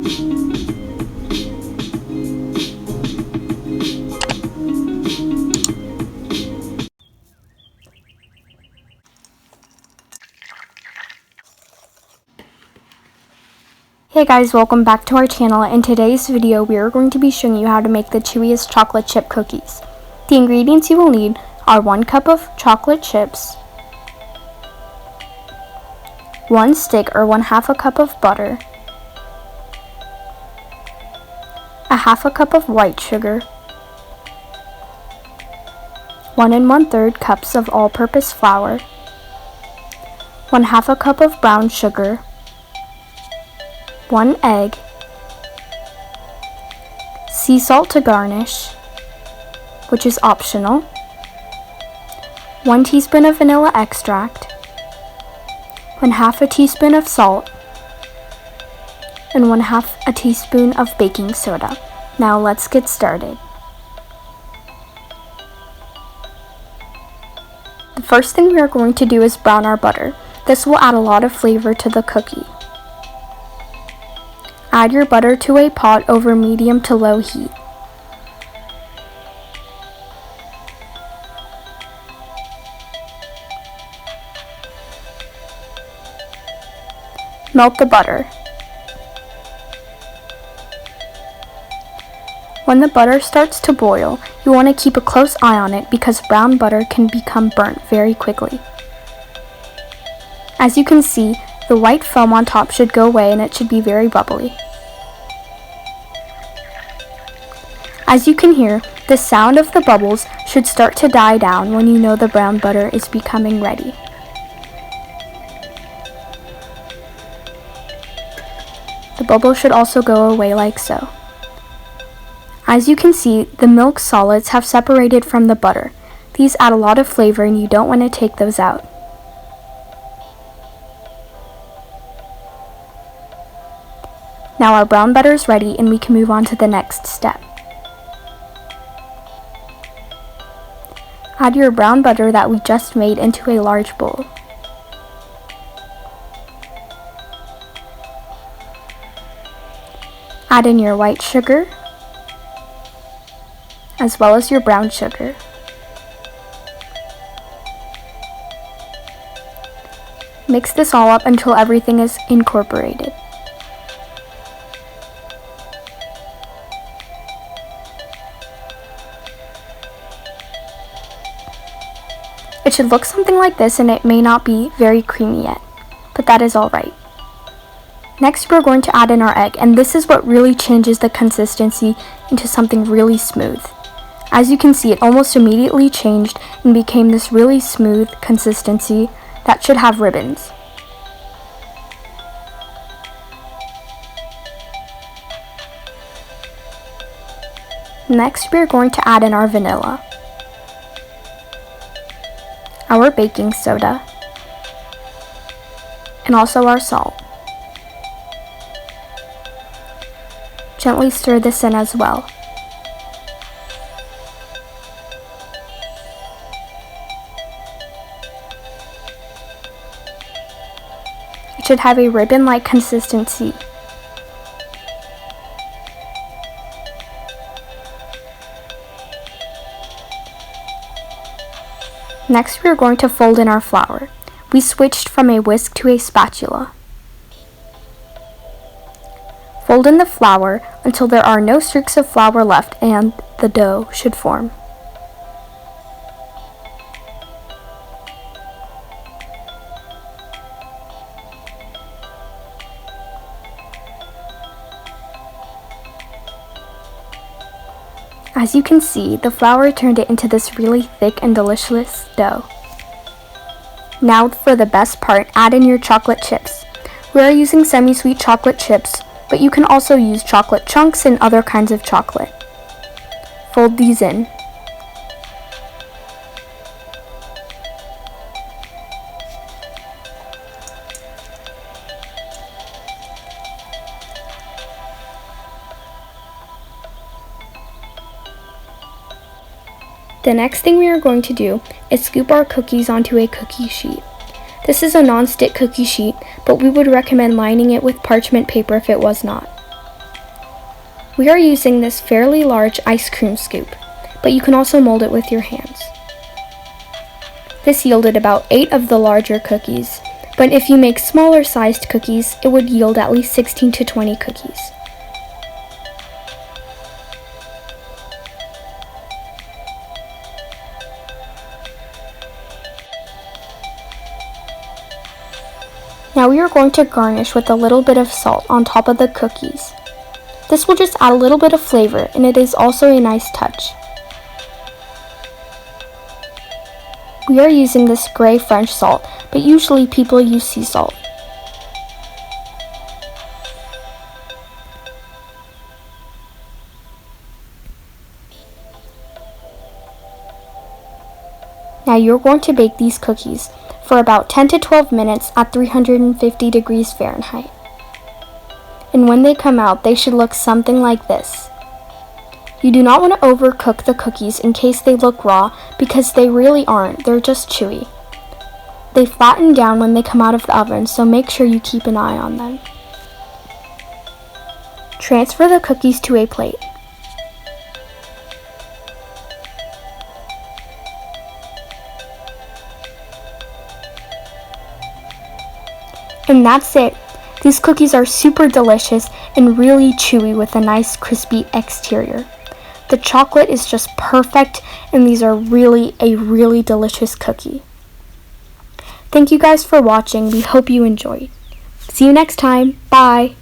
Hey guys, welcome back to our channel. In today's video, we are going to be showing you how to make the Chewiest chocolate chip cookies. The ingredients you will need are 1 cup of chocolate chips, 1 stick or 1/2 a cup of butter, 1/2 cup of white sugar, 1 1/3 cups of all-purpose flour, 1/2 cup of brown sugar, 1 egg, sea salt to garnish, which is optional, 1 teaspoon of vanilla extract, 1/2 teaspoon of salt, and 1/2 teaspoon of baking soda. Now let's get started. The first thing we are going to do is brown our butter. This will add a lot of flavor to the cookie. Add your butter to a pot over medium to low heat. Melt the butter. When the butter starts to boil, you want to keep a close eye on it because brown butter can become burnt very quickly. As you can see, the white foam on top should go away and it should be very bubbly. As you can hear, the sound of the bubbles should start to die down when you know the brown butter is becoming ready. The bubbles should also go away like so. As you can see, the milk solids have separated from the butter. These add a lot of flavor and you don't want to take those out. Now our brown butter is ready and we can move on to the next step. Add your brown butter that we just made into a large bowl. Add in your white sugar, as well as your brown sugar. Mix this all up until everything is incorporated. It should look something like this and it may not be very creamy yet, but that is alright. Next we're going to add in our egg, and this is what really changes the consistency into something really smooth. As you can see, it almost immediately changed and became this really smooth consistency that should have ribbons. Next we're going to add in our vanilla, our baking soda, and also our salt. Gently stir this in as well. It should have a ribbon-like consistency. Next we are going to fold in our flour. We switched from a whisk to a spatula. Fold in the flour until there are no streaks of flour left and the dough should form. As you can see, the flour turned it into this really thick and delicious dough. Now for the best part, add in your chocolate chips. We are using Semisweet chocolate chips, but you can also use chocolate chunks and other kinds of chocolate. Fold these in. The next thing we are going to do is scoop our cookies onto a cookie sheet. This is a non-stick cookie sheet, but we would recommend lining it with parchment paper if it was not. We are using this fairly large ice cream scoop, but you can also mold it with your hands. This yielded about 8 of the larger cookies, but if you make smaller sized cookies, it would yield at least 16 to 20 cookies. Now we are going to garnish with a little bit of salt on top of the cookies. This will just add a little bit of flavor, and it is also a nice touch. We are using this gray French salt, but usually people use sea salt. Now you're going to bake these cookies for about 10 to 12 minutes at 350 degrees Fahrenheit. And when they come out, they should look something like this. You do not want to overcook the cookies in case they look raw, because they really aren't, they're just chewy. They flatten down when they come out of the oven, so make sure you keep an eye on them. Transfer the cookies to a plate. And that's it. These cookies are super delicious and really chewy with a nice crispy exterior. The chocolate is just perfect, and these are really a really delicious cookie. Thank you guys for watching. We hope you enjoyed. See you next time. Bye.